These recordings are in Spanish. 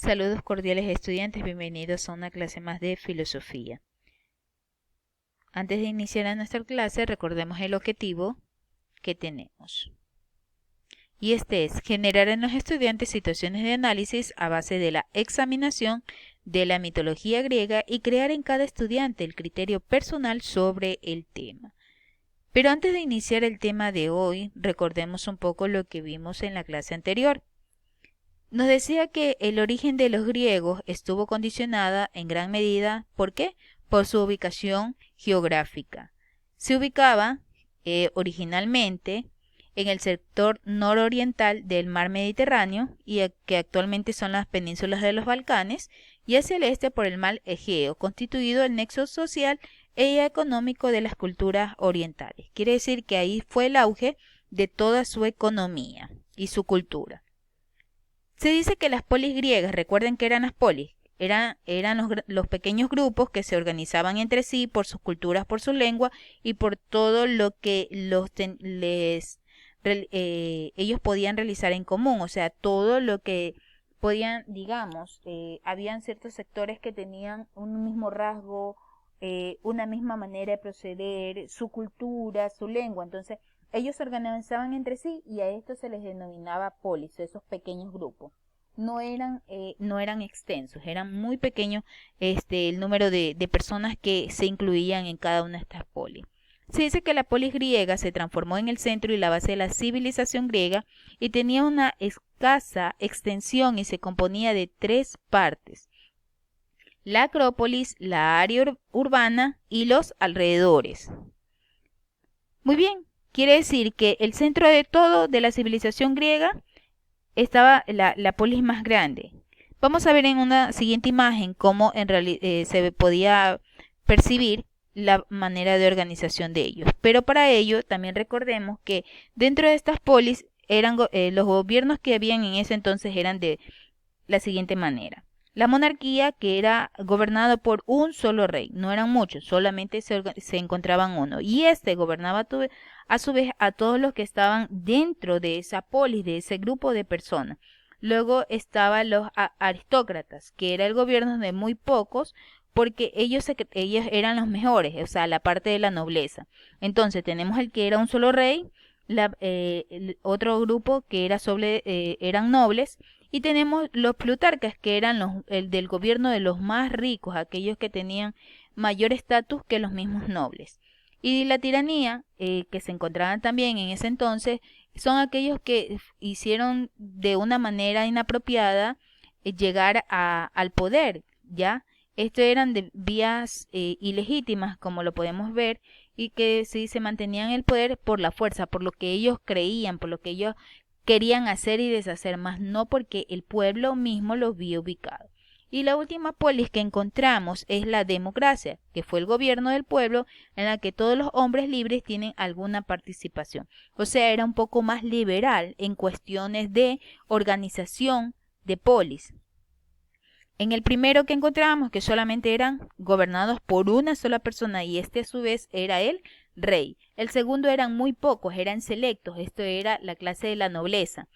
Saludos cordiales estudiantes, bienvenidos a una clase más de filosofía. Antes de iniciar nuestra clase, recordemos el objetivo que tenemos. Y este es generar en los estudiantes situaciones de análisis a base de la examinación de la mitología griega y crear en cada estudiante el criterio personal sobre el tema. Pero antes de iniciar el tema de hoy, recordemos un poco lo que vimos en la clase anterior. Nos decía que el origen de los griegos estuvo condicionada en gran medida, ¿por qué? Por su ubicación geográfica. Se ubicaba originalmente en el sector nororiental del mar Mediterráneo, que actualmente son las penínsulas de los Balcanes, y hacia el este por el mar Egeo, constituido el nexo social e económico de las culturas orientales. Quiere decir que ahí fue el auge de toda su economía y su cultura. Se dice que las polis griegas, recuerden que eran las polis, eran los pequeños grupos que se organizaban entre sí por sus culturas, por su lengua y por todo lo que ellos podían realizar en común, o sea, todo lo que podían, digamos, habían ciertos sectores que tenían un mismo rasgo, una misma manera de proceder, su cultura, su lengua, entonces ellos se organizaban entre sí y a esto se les denominaba polis, esos pequeños grupos. No eran extensos, eran muy pequeños el número de personas que se incluían en cada una de estas polis. Se dice que la polis griega se transformó en el centro y la base de la civilización griega y tenía una escasa extensión y se componía de 3 partes: la Acrópolis, la área urbana y los alrededores. Muy bien, quiere decir que el centro de todo de la civilización griega estaba la polis más grande. Vamos a ver en una siguiente imagen cómo en realidad se podía percibir la manera de organización de ellos. Pero para ello también recordemos que dentro de estas polis eran los gobiernos que habían en ese entonces eran de la siguiente manera. La monarquía, que era gobernada por un solo rey, no eran muchos, solamente se encontraban uno, y este gobernaba a su vez a todos los que estaban dentro de esa polis, de ese grupo de personas. Luego estaban los aristócratas, que era el gobierno de muy pocos, porque ellos eran los mejores, o sea, la parte de la nobleza. Entonces tenemos el que era un solo rey, el otro grupo que era eran nobles, y tenemos los plutarcas, que eran el del gobierno de los más ricos, aquellos que tenían mayor estatus que los mismos nobles. Y la tiranía, que se encontraban también en ese entonces, son aquellos que hicieron de una manera inapropiada llegar al poder, ¿ya? Estos eran de vías ilegítimas, como lo podemos ver, y que sí se mantenían en el poder por la fuerza, por lo que ellos creían, por lo que ellos querían hacer y deshacer, más no porque el pueblo mismo los vio ubicados. Y la última polis que encontramos es la democracia, que fue el gobierno del pueblo en la que todos los hombres libres tienen alguna participación. O sea, era un poco más liberal en cuestiones de organización de polis. En el primero que encontramos, que solamente eran gobernados por una sola persona y este a su vez era el rey. El segundo eran muy pocos, eran selectos, esto era la clase de la nobleza.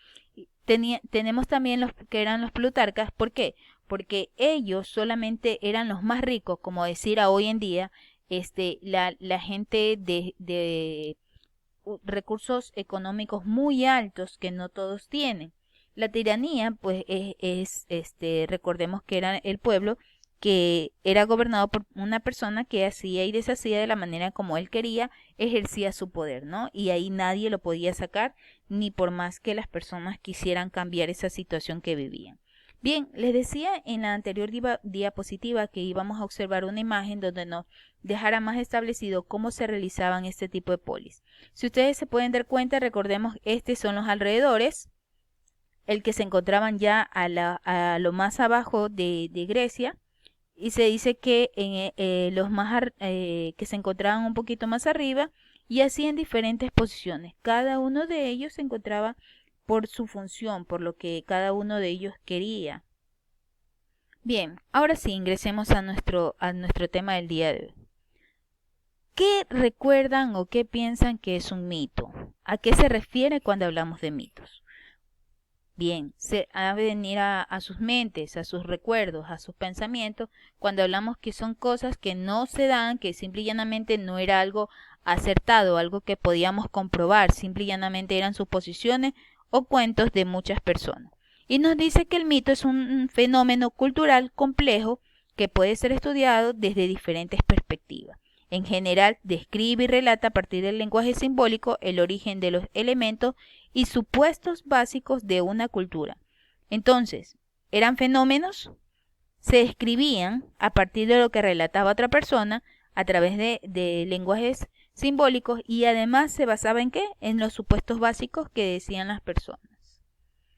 Tenemos también los que eran los plutarcas, ¿por qué? Porque ellos solamente eran los más ricos, como decir a hoy en día, la gente de recursos económicos muy altos que no todos tienen. La tiranía, pues, recordemos que era el pueblo que era gobernado por una persona que hacía y deshacía de la manera como él quería, ejercía su poder, ¿no? Y ahí nadie lo podía sacar, ni por más que las personas quisieran cambiar esa situación que vivían. Bien, les decía en la anterior diapositiva que íbamos a observar una imagen donde nos dejara más establecido cómo se realizaban este tipo de polis. Si ustedes se pueden dar cuenta, recordemos, estos son los alrededores, el que se encontraban ya a lo más abajo de Grecia, y se dice que los más que se encontraban un poquito más arriba, y así en diferentes posiciones. Cada uno de ellos se encontraba por su función, por lo que cada uno de ellos quería. Bien, ahora sí ingresemos a nuestro tema del día de hoy. ¿Qué recuerdan o qué piensan que es un mito? ¿A qué se refiere cuando hablamos de mitos? Bien, se ha de venir a sus mentes, a sus recuerdos, a sus pensamientos, cuando hablamos que son cosas que no se dan, que simple y llanamente no era algo acertado, algo que podíamos comprobar, simple y llanamente eran suposiciones o cuentos de muchas personas. Y nos dice que el mito es un fenómeno cultural complejo que puede ser estudiado desde diferentes perspectivas. En general, describe y relata a partir del lenguaje simbólico el origen de los elementos y supuestos básicos de una cultura. Entonces, ¿eran fenómenos? Se escribían a partir de lo que relataba otra persona a través de lenguajes simbólicos y además se basaba en qué? En los supuestos básicos que decían las personas.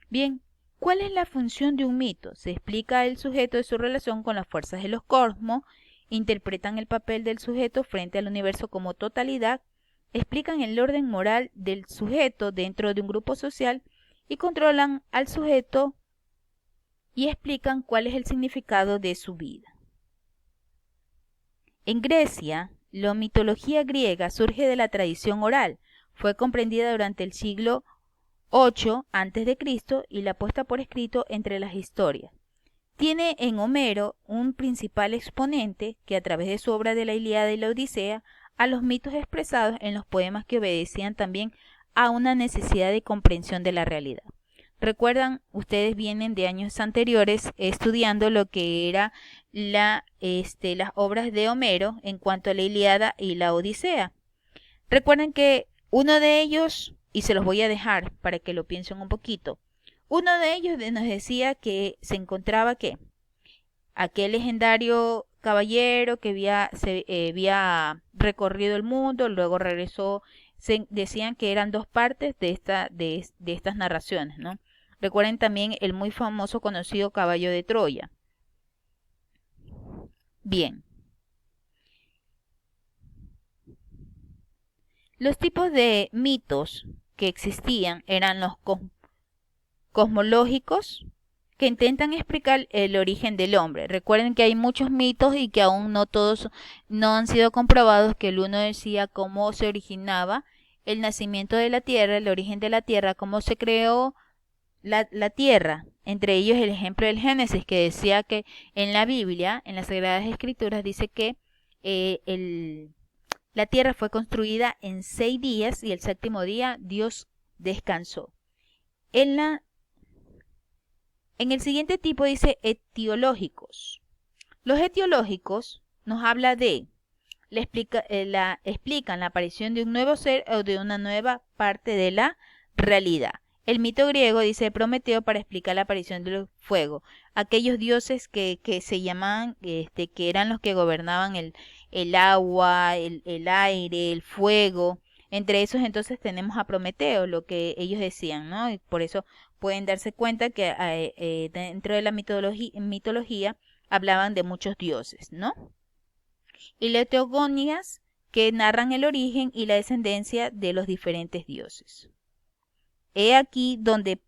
Bien, ¿cuál es la función de un mito? Se explica el sujeto de su relación con las fuerzas de los cosmos, interpretan el papel del sujeto frente al universo como totalidad, explican el orden moral del sujeto dentro de un grupo social y controlan al sujeto y explican cuál es el significado de su vida. En Grecia, la mitología griega surge de la tradición oral, fue comprendida durante el siglo VIII a.C. y la puesta por escrito entre las historias. Tiene en Homero un principal exponente que a través de su obra de la Ilíada y la Odisea a los mitos expresados en los poemas que obedecían también a una necesidad de comprensión de la realidad. Recuerdan, ustedes vienen de años anteriores estudiando lo que era las obras de Homero en cuanto a la Ilíada y la Odisea. Recuerden que uno de ellos, y se los voy a dejar para que lo piensen un poquito, uno de ellos nos decía que se encontraba que aquel legendario caballero que había recorrido el mundo, luego regresó, decían que eran dos partes de estas narraciones, ¿no? Recuerden también el muy famoso conocido caballo de Troya. Bien. Los tipos de mitos que existían eran los cosmológicos, que intentan explicar el origen del hombre. Recuerden que hay muchos mitos y que aún no todos no han sido comprobados, que el uno decía cómo se originaba el nacimiento de la tierra, el origen de la tierra, cómo se creó la tierra. Entre ellos el ejemplo del Génesis, que decía que en la Biblia, en las Sagradas Escrituras, dice que la tierra fue construida en 6 días y el séptimo día Dios descansó. En el siguiente tipo dice etiológicos. Los etiológicos nos habla de, explican la aparición de un nuevo ser o de una nueva parte de la realidad. El mito griego dice Prometeo para explicar la aparición del fuego. Aquellos dioses que se llamaban, que eran los que gobernaban el agua, el aire, el fuego. Entre esos entonces tenemos a Prometeo, lo que ellos decían, ¿no? Y por eso pueden darse cuenta que dentro de la mitología hablaban de muchos dioses, ¿no? Y las teogonías que narran el origen y la descendencia de los diferentes dioses. He aquí donde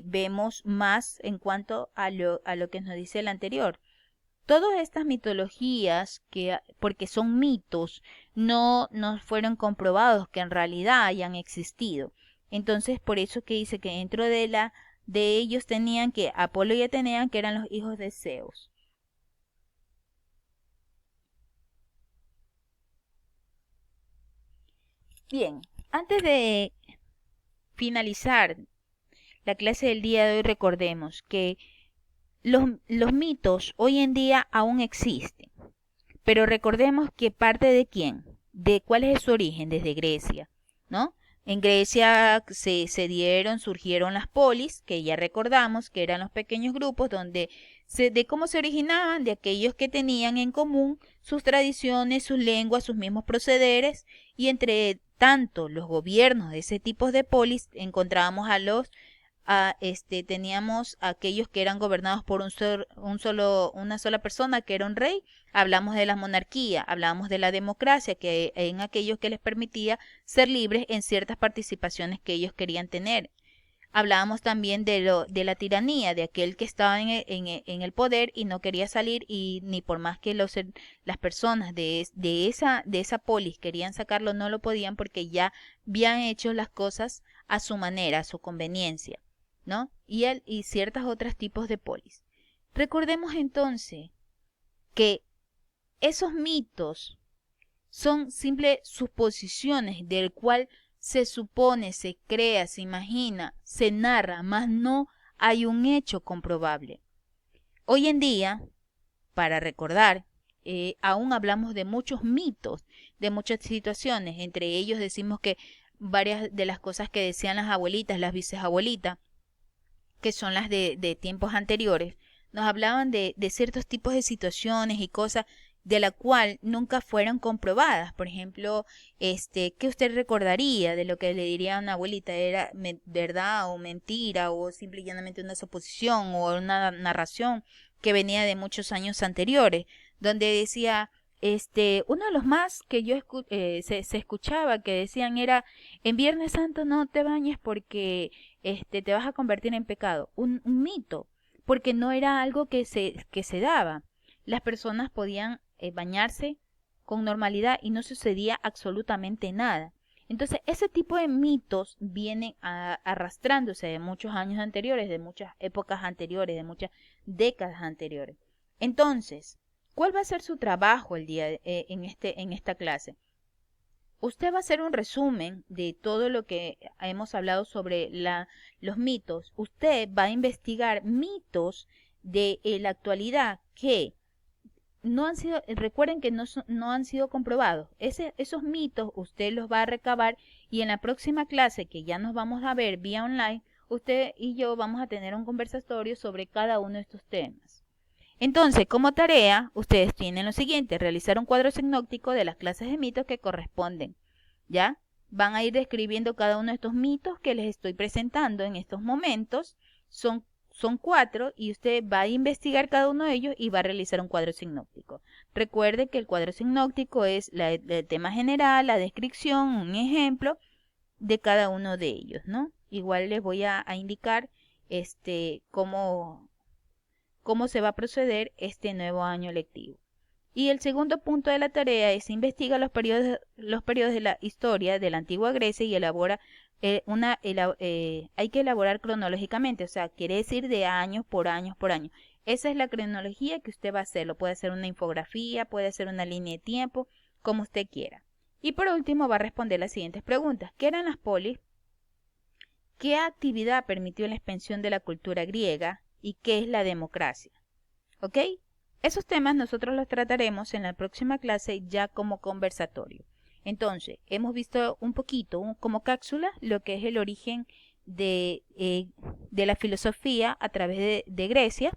vemos más en cuanto a lo que nos dice el anterior. Todas estas mitologías, porque son mitos, no fueron comprobados que en realidad hayan existido. Entonces, por eso que dice que dentro de ellos tenían que Apolo y Atenea, que eran los hijos de Zeus. Bien, antes de finalizar la clase del día de hoy, recordemos que los mitos hoy en día aún existen, pero recordemos que parte de quién, de cuál es su origen, desde Grecia, ¿no? En Grecia surgieron las polis, que ya recordamos que eran los pequeños grupos de cómo se originaban, de aquellos que tenían en común sus tradiciones, sus lenguas, sus mismos procederes, y entre tanto los gobiernos de ese tipo de polis encontrábamos teníamos aquellos que eran gobernados por una sola persona, que era un rey. Hablamos de la monarquía, hablamos de la democracia, que en aquellos que les permitía ser libres en ciertas participaciones que ellos querían tener. Hablábamos también de la tiranía, de aquel que estaba en el poder y no quería salir, y ni por más que las personas de esa polis querían sacarlo, no lo podían, porque ya habían hecho las cosas a su manera, a su conveniencia. ¿no? Y ciertos otros tipos de polis. Recordemos entonces que esos mitos son simples suposiciones del cual se supone, se crea, se imagina, se narra, mas no hay un hecho comprobable. Hoy en día, para recordar, aún hablamos de muchos mitos, de muchas situaciones. Entre ellos decimos que varias de las cosas que decían las abuelitas, las bisabuelitas, que son las de tiempos anteriores, nos hablaban de ciertos tipos de situaciones y cosas de la cual nunca fueron comprobadas. Por ejemplo, ¿qué usted recordaría de lo que le diría a una abuelita? ¿Era verdad o mentira o simple y llanamente una suposición o una narración que venía de muchos años anteriores? Donde decía, uno de los más que yo se escuchaba que decían era, en Viernes Santo no te bañes porque te vas a convertir en pecado. Un mito, porque no era algo que se daba. Las personas podían bañarse con normalidad y no sucedía absolutamente nada. Entonces, ese tipo de mitos vienen arrastrándose de muchos años anteriores, de muchas épocas anteriores, de muchas décadas anteriores. Entonces, ¿cuál va a ser su trabajo el día en esta clase? Usted va a hacer un resumen de todo lo que hemos hablado sobre los mitos. Usted va a investigar mitos de la actualidad que no han sido, recuerden que no han sido comprobados. Esos mitos usted los va a recabar y en la próxima clase que ya nos vamos a ver vía online, usted y yo vamos a tener un conversatorio sobre cada uno de estos temas. Entonces, como tarea, ustedes tienen lo siguiente, realizar un cuadro sinóptico de las clases de mitos que corresponden, ¿ya? Van a ir describiendo cada uno de estos mitos que les estoy presentando en estos momentos. Son 4 y usted va a investigar cada uno de ellos y va a realizar un cuadro sinóptico. Recuerde que el cuadro sinóptico es el tema general, la descripción, un ejemplo de cada uno de ellos, ¿no? Igual les voy a indicar cómo se va a proceder este nuevo año lectivo. Y el segundo punto de la tarea es investigar los periodos de la historia de la antigua Grecia y elabora hay que elaborar cronológicamente, o sea, quiere decir de años por años por año. Esa es la cronología que usted va a hacer. Lo puede hacer una infografía, puede hacer una línea de tiempo, como usted quiera. Y por último va a responder las siguientes preguntas. ¿Qué eran las polis? ¿Qué actividad permitió la expansión de la cultura griega? ¿Y qué es la democracia? ¿Ok? Esos temas nosotros los trataremos en la próxima clase ya como conversatorio. Entonces, hemos visto un poquito, como cápsula, lo que es el origen de la filosofía a través de Grecia,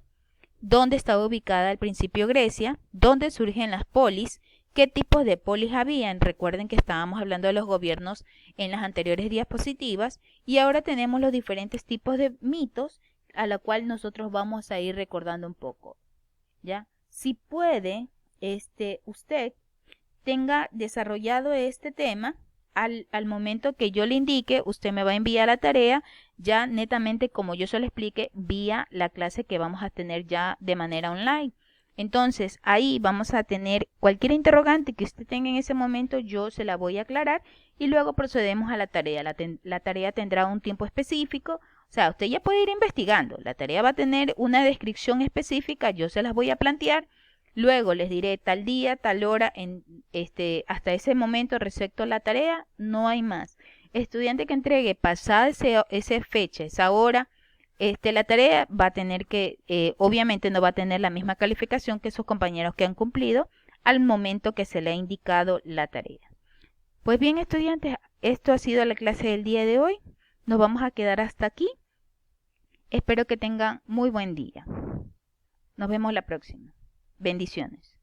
dónde estaba ubicada al principio Grecia, dónde surgen las polis, qué tipos de polis habían. Recuerden que estábamos hablando de los gobiernos en las anteriores diapositivas y ahora tenemos los diferentes tipos de mitos a la cual nosotros vamos a ir recordando un poco, ¿ya? Si puede, usted tenga desarrollado este tema, al momento que yo le indique, usted me va a enviar la tarea, ya netamente como yo se lo explique, vía la clase que vamos a tener ya de manera online. Entonces, ahí vamos a tener cualquier interrogante que usted tenga en ese momento, yo se la voy a aclarar y luego procedemos a la tarea. La tarea tendrá un tiempo específico, o sea, usted ya puede ir investigando. La tarea va a tener una descripción específica, yo se las voy a plantear. Luego les diré tal día, tal hora, hasta ese momento respecto a la tarea, no hay más. Estudiante que entregue pasada esa fecha, esa hora, la tarea va a tener que, obviamente no va a tener la misma calificación que sus compañeros que han cumplido al momento que se le ha indicado la tarea. Pues bien, estudiantes, esto ha sido la clase del día de hoy. Nos vamos a quedar hasta aquí. Espero que tengan muy buen día. Nos vemos la próxima. Bendiciones.